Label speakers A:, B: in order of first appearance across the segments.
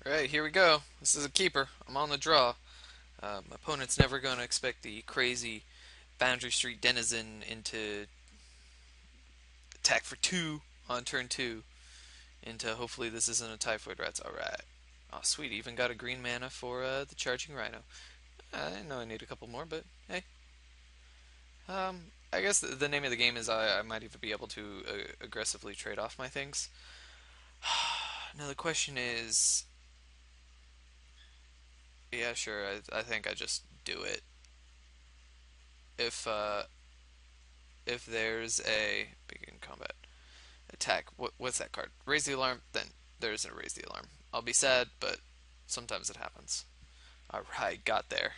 A: Alright, here we go. This is a keeper. I'm on the draw. My opponent's never going to expect the crazy Boundary Street Denizen into attack for 2 on turn 2 into hopefully this isn't a Typhoid Rats. Alright. Oh, sweet. Even got a green mana for the Charging Rhino. I know I need a couple more, but hey. I guess the name of the game is I might even be able to aggressively trade off my things. Now the question is, yeah, sure. I think I just do it. If uh, if there's a begin combat attack, what's that card? Raise the alarm. Then there isn't a raise the alarm. I'll be sad, but sometimes it happens. All right, got there.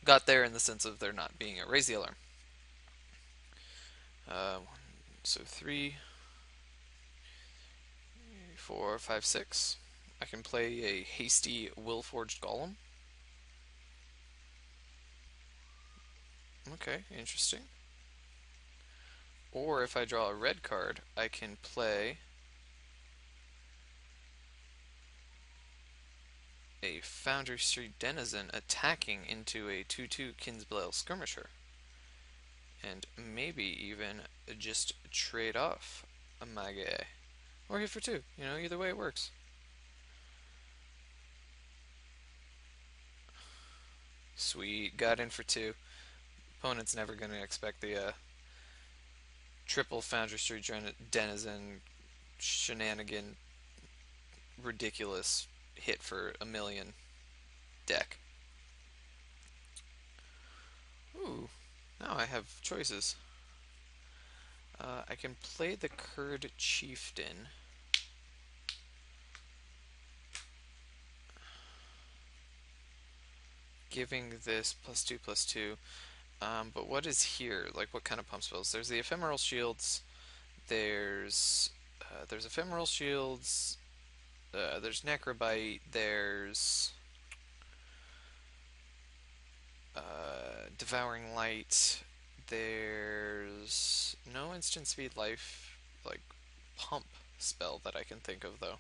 A: Got there in the sense of there not being a raise the alarm. So 3, 4, 5, 6. I can play a hasty Willforged Golem. Okay, interesting. Or if I draw a red card, I can play a Foundry Street Denizen attacking into a 2/2 Kinsbale Skirmisher. And maybe even just trade off a Magie. Or hit for 2. You know, either way it works. Sweet, got in for 2. Opponent's never going to expect the triple Foundry Street Denizen shenanigan ridiculous hit for a million deck. Ooh, now I have choices. I can play the Kurd Chieftain, giving this +2/+2. But what is here? Like, what kind of pump spells? There's the Ephemeral Shields. There's Ephemeral Shields. There's Necrobite. There's Devouring Light. There's no instant speed life, like, pump spell that I can think of, though.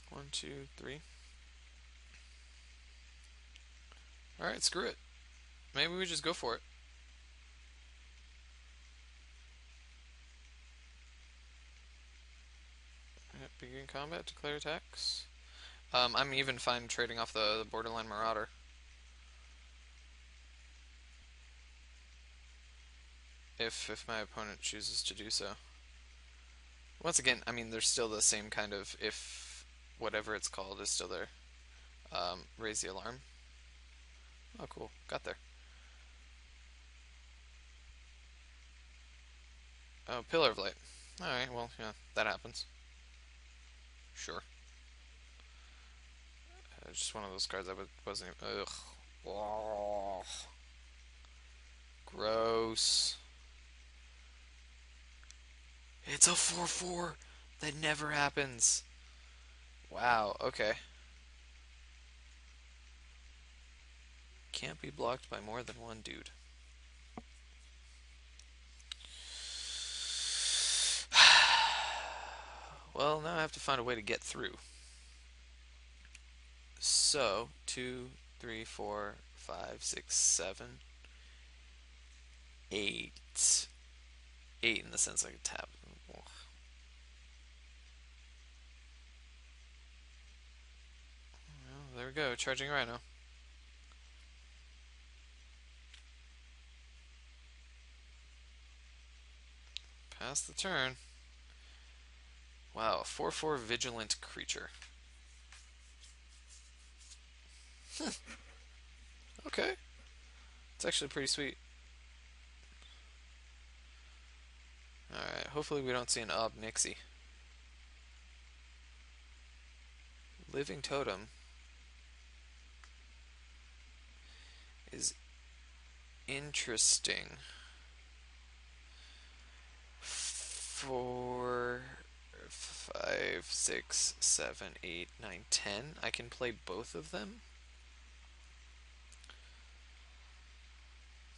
A: 1, 2, 3. Alright, screw it. Maybe we just go for it. Begin combat, declare attacks. I'm even fine trading off the Borderline Marauder. If my opponent chooses to do so. Once again, I mean, there's still the same kind of if whatever it's called is still there. Raise the alarm. Oh, cool. Got there. Oh, Pillar of Light. Alright, well, yeah, that happens. Sure. Just one of those cards I wasn't even. Ugh. Oh, gross. It's a 4/4. That never happens. Wow, okay. Can't be blocked by more than one dude. Well, now I have to find a way to get through. So, 2, 3, 4, 5, 6, 7, 8. 8 in the sense I could tap. Well, there we go, Charging Rhino. Pass the turn. Wow, 4/4 Vigilant Creature. Okay, it's actually pretty sweet. Alright, hopefully we don't see an Ob Nixie. Living Totem is interesting. 4, 5, 6, 7, 8, 9, 10. I can play both of them.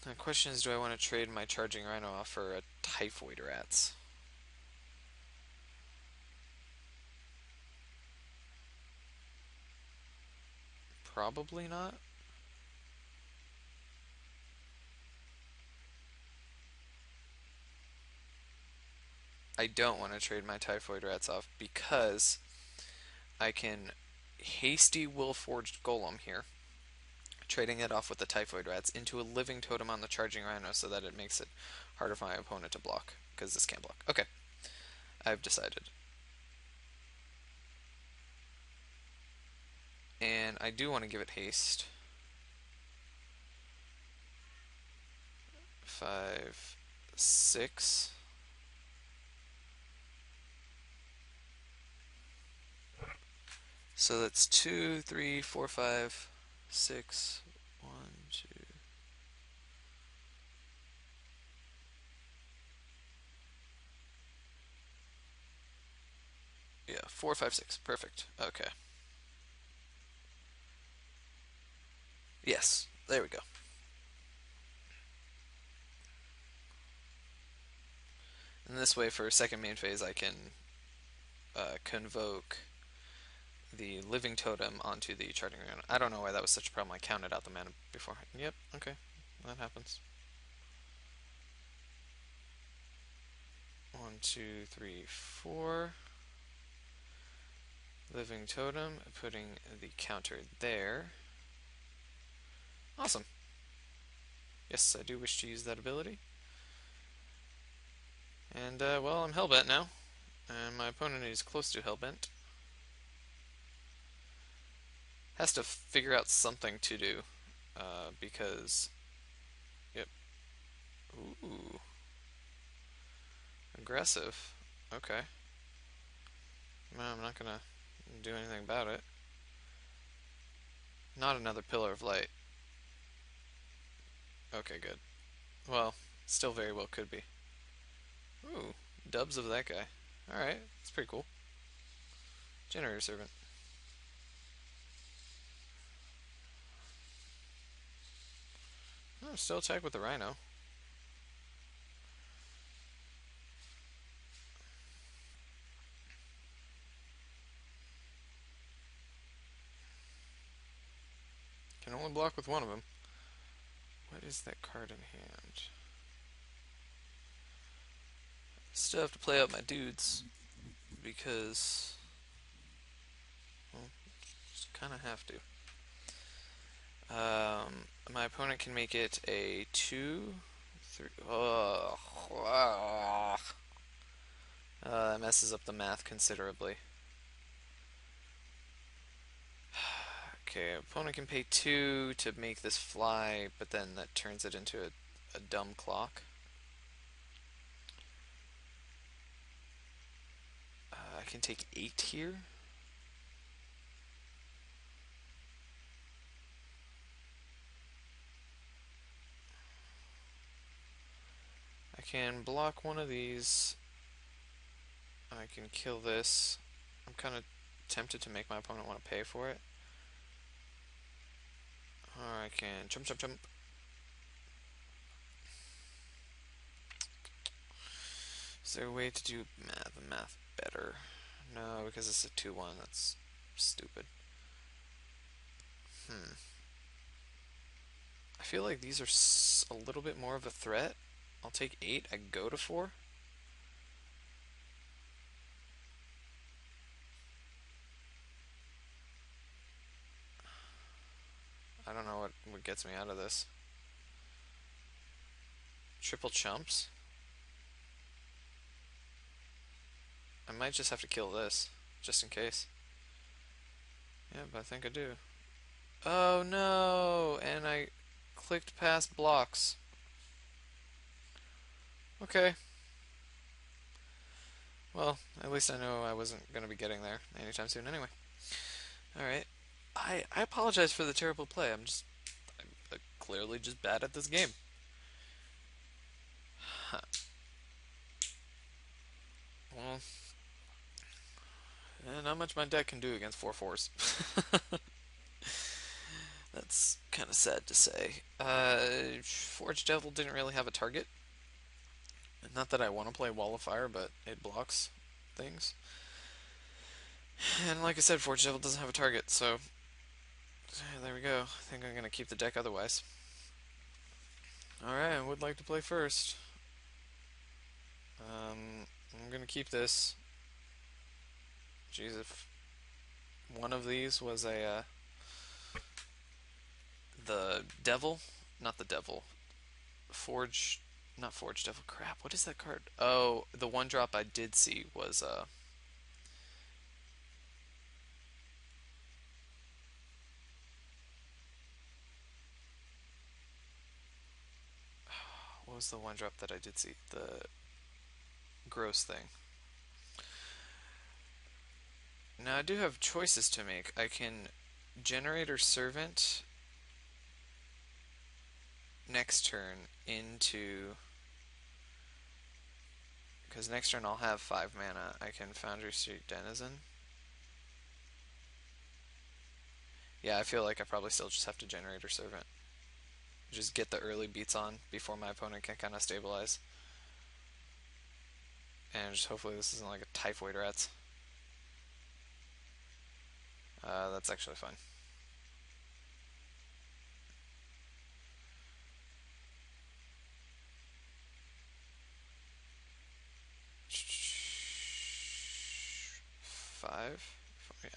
A: The question is, do I want to trade my Charging Rhino off for a Typhoid Rats? Probably not. I don't want to trade my Typhoid Rats off because I can Hasty Willforged Golem here, trading it off with the Typhoid Rats into a Living Totem on the Charging Rhino so that it makes it harder for my opponent to block, because this can't block. Okay, I've decided. And I do want to give it haste. 5, 6. So that's 2, 3, 4, 5, 6. 1, 2. Yeah, 4, 5, 6. Perfect. Okay. Yes, there we go. And this way, for second main phase, I can convoke the Living Totem onto the Charging Rhino. I don't know why that was such a problem. I counted out the mana before. Yep, okay. That happens. 1, 2, 3, 4. Living Totem, putting the counter there. Awesome. Yes, I do wish to use that ability. And, well, I'm Hellbent now. And my opponent is close to Hellbent. Has to figure out something to do. Because... Yep. Ooh. Aggressive. Okay. No, I'm not gonna do anything about it. Not another Pillar of Light. Okay, good. Well, still very well could be. Ooh, dubs of that guy. Alright, that's pretty cool. Generator Servant. Oh, still attack with the Rhino. Can only block with one of them. What is that card in hand? Still have to play out my dudes because, well, just kind of have to. My opponent can make it a 2, 3. Oh, that messes up the math considerably. Okay, opponent can pay 2 to make this fly, but then that turns it into a dumb clock. I can take 8 here. I can block one of these. I can kill this. I'm kind of tempted to make my opponent want to pay for it. Or I can jump, jump, jump. Is there a way to do the math better? No, because it's a 2-1. That's stupid. I feel like these are a little bit more of a threat. I'll take 8. I go to 4. I don't know what gets me out of this. Triple chumps. I might just have to kill this, just in case. Yeah, but I think I do. Oh no! And I clicked past blocks. Okay. Well, at least I know I wasn't going to be getting there anytime soon anyway. Alright. I apologize for the terrible play. I'm clearly just bad at this game. Huh. Well, not much my deck can do against 4/4s. That's kind of sad to say. Forge Devil didn't really have a target. Not that I want to play Wall of Fire, but it blocks things. And like I said, Forge Devil doesn't have a target, so There we go. I think I'm gonna keep the deck otherwise. Alright, I would like to play first. I'm gonna keep this. Jeez, if one of these was the devil, not the devil, forge, not forge devil. Crap, what is that card? Oh, the one drop I did see was what was the one drop that I did see? The gross thing. Now I do have choices to make. I can generator servant next turn into, because next turn I'll have 5 mana. I can Foundry Street Denizen. Yeah, I feel like I probably still just have to Generator Servant. Just get the early beats on before my opponent can kind of stabilize. And just hopefully this isn't like a Typhoid Rats. That's actually fine. Five? Yeah.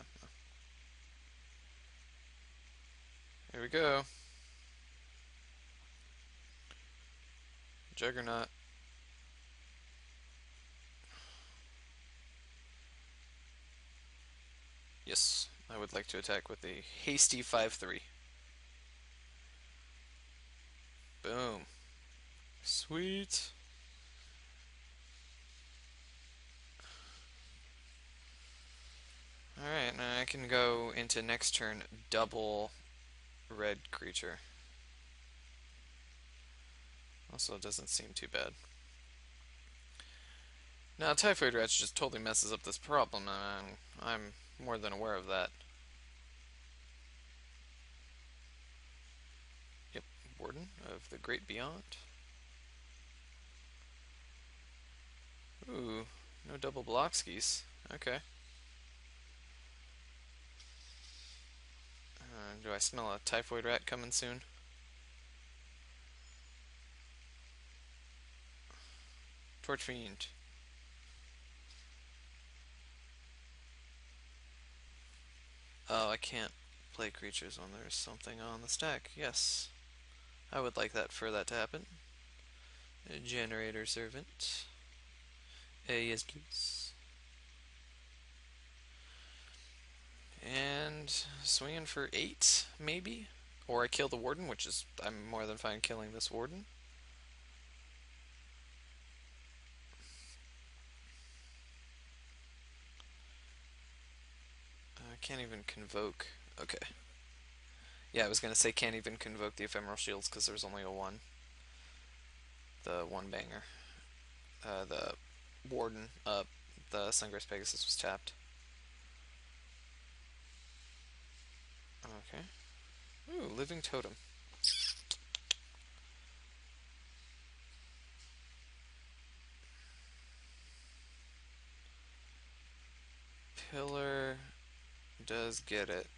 A: Here we go. Juggernaut. Yes, I would like to attack with a hasty 5/3. Boom. Sweet. Alright, now I can go into next turn double red creature. Also, it doesn't seem too bad. Now, Typhoid Rats just totally messes up this problem, and I'm more than aware of that. Yep, Warden of the Great Beyond. Ooh, no double block skis. Okay. Do I smell a Typhoid Rat coming soon? Torch Fiend. Oh, I can't play creatures when there's something on the stack. Yes. I would like that for that to happen. A Generator Servant. Yes, please. And swinging for 8, maybe? Or I kill the Warden, which is, I'm more than fine killing this Warden. I can't even convoke. Okay. Yeah, I was gonna say can't even convoke the Ephemeral Shields because there's only a 1. The 1 banger. The Warden up. The Sungrace Pegasus was tapped. Okay. Ooh, Living Totem. Pillar does get it.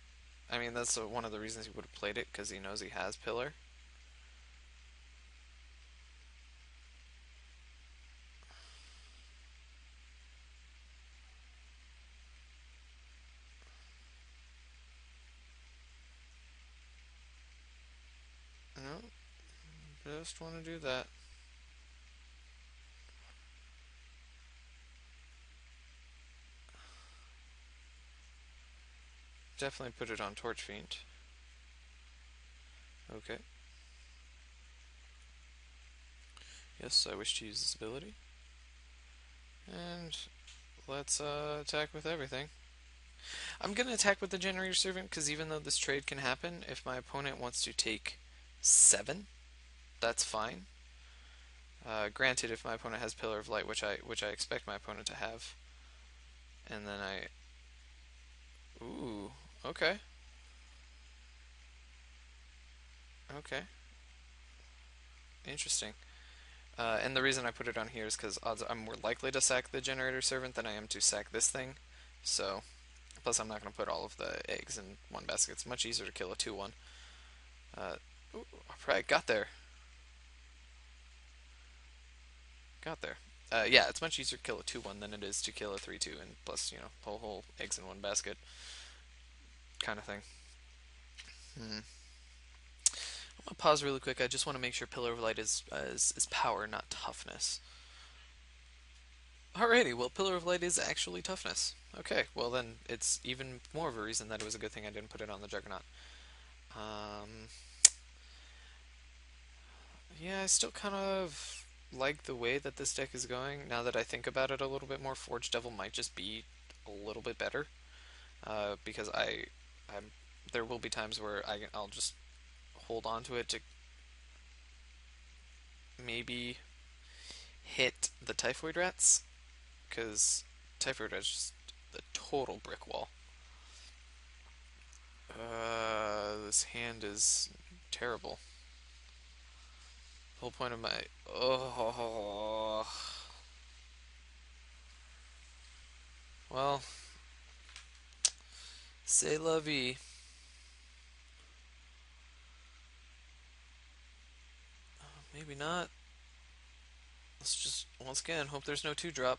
A: I mean, that's one of the reasons he would have played it, because he knows he has Pillar. No, just want to do that. Definitely put it on Torch Fiend. Okay. Yes, I wish to use this ability. And let's attack with everything. I'm going to attack with the Generator Servant because even though this trade can happen, if my opponent wants to take 7, that's fine. Granted, if my opponent has Pillar of Light, which I expect my opponent to have, and then ooh, okay, okay, interesting. And the reason I put it on here is because odds I'm more likely to sack the Generator Servant than I am to sack this thing. So Plus, I'm not going to put all of the eggs in one basket. It's much easier to kill a 2-1. Uh, ooh, right, got there. Got there. Yeah, it's much easier to kill a 2-1 than it is to kill a 3-2, and plus, whole eggs in one basket kind of thing. Hmm. I'm gonna pause really quick. I just want to make sure Pillar of Light is power, not toughness. Alrighty, well, Pillar of Light is actually toughness. Okay, well then it's even more of a reason that it was a good thing I didn't put it on the Juggernaut. Um, yeah, I still kind of like the way that this deck is going. Now that I think about it a little bit more, Forge Devil might just be a little bit better. Because I'm, there will be times where I'll just hold on to it to maybe hit the Typhoid Rats, because Typhoid Rats just the total brick wall. This hand is terrible. The whole point of my well, c'est la vie. Maybe not. Let's just once again hope there's no 2-drop.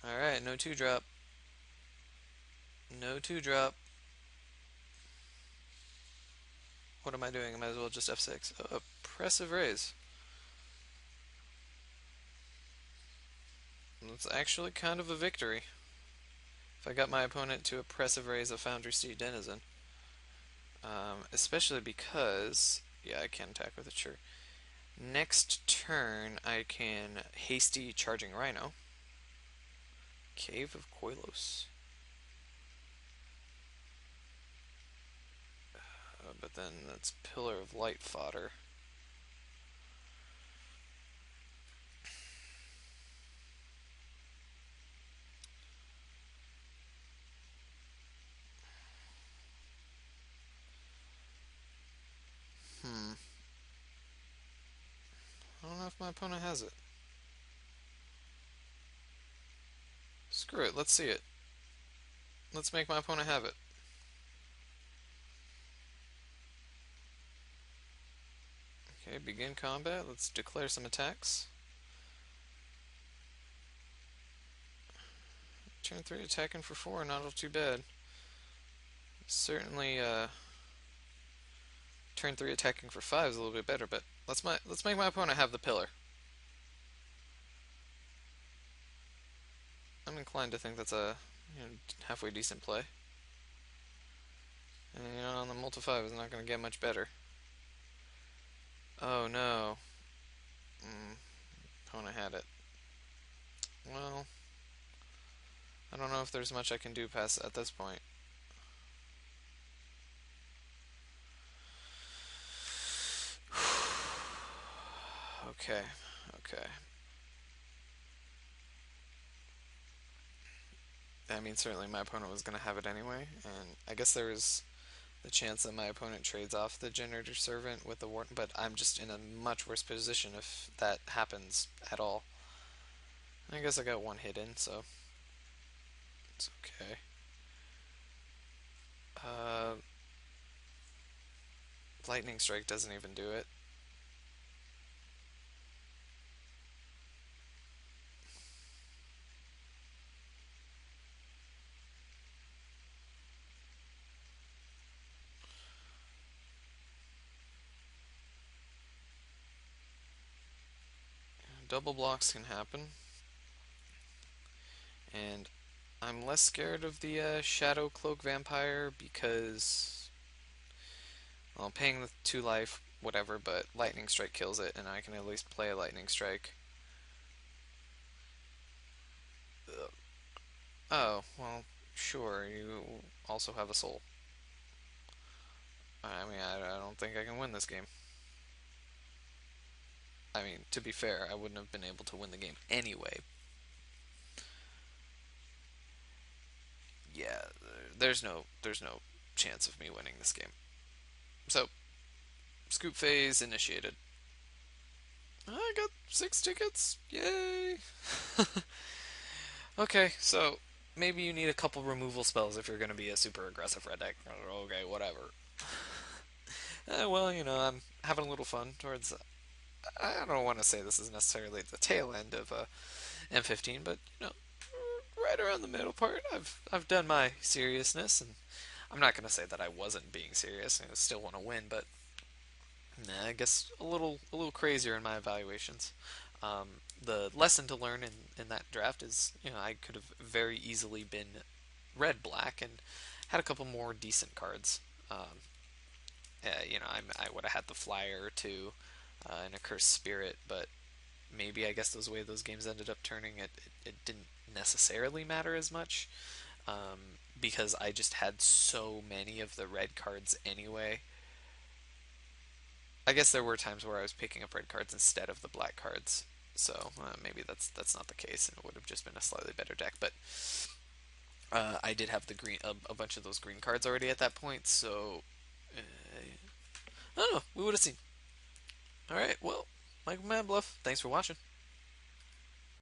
A: All right, no 2-drop. No 2-drop. What am I doing? I might as well just F6. Oh, oppressive raise. That's actually kind of a victory. If I got my opponent to oppressive raise a Foundry Steed Denizen. Especially because, yeah, I can attack with it, sure. Next turn, I can hasty Charging Rhino. Cave of Koilos. But then that's Pillar of Light fodder. Hmm. I don't know if my opponent has it. Screw it, let's see it. Let's make my opponent have it. Okay, begin combat. Let's declare some attacks. Turn 3 attacking for 4, not all too bad. Certainly, turn 3 attacking for 5 is a little bit better, but let's make my opponent have the pillar. I'm inclined to think that's a halfway decent play. And on the multi 5 is not going to get much better. Oh no. Opponent had it. Well, I don't know if there's much I can do past at this point. Okay, okay. I mean, certainly my opponent was going to have it anyway, and I guess there was the chance that my opponent trades off the Generator Servant with the Warden, but I'm just in a much worse position if that happens at all. I guess I got one hit in, so it's okay. Uh, Lightning Strike doesn't even do it. Double blocks can happen, and I'm less scared of the Shadow Cloak Vampire because, well, paying the 2 life, whatever, but Lightning Strike kills it, and I can at least play a Lightning Strike. Oh, well, sure, you also have a soul. I mean, I don't think I can win this game. I mean, to be fair, I wouldn't have been able to win the game anyway. Yeah, there's no chance of me winning this game. So, scoop phase initiated. I got 6 tickets. Yay! Okay, so maybe you need a couple removal spells if you're going to be a super aggressive red deck. Okay, whatever. Well, I'm having a little fun towards. I don't want to say this is necessarily the tail end of M15, but right around the middle part, I've done my seriousness, and I'm not going to say that I wasn't being serious. I still want to win, but nah, I guess a little crazier in my evaluations. The lesson to learn in that draft is, I could have very easily been red black and had a couple more decent cards. I would have had the flyer to and a cursed spirit, but maybe I guess those way those games ended up turning, it didn't necessarily matter as much because I just had so many of the red cards anyway. I guess there were times where I was picking up red cards instead of the black cards, so maybe that's not the case, and it would have just been a slightly better deck. But I did have the green a bunch of those green cards already at that point, so I don't know. We would have seen. All right, well, Michael Bluff, thanks for watching.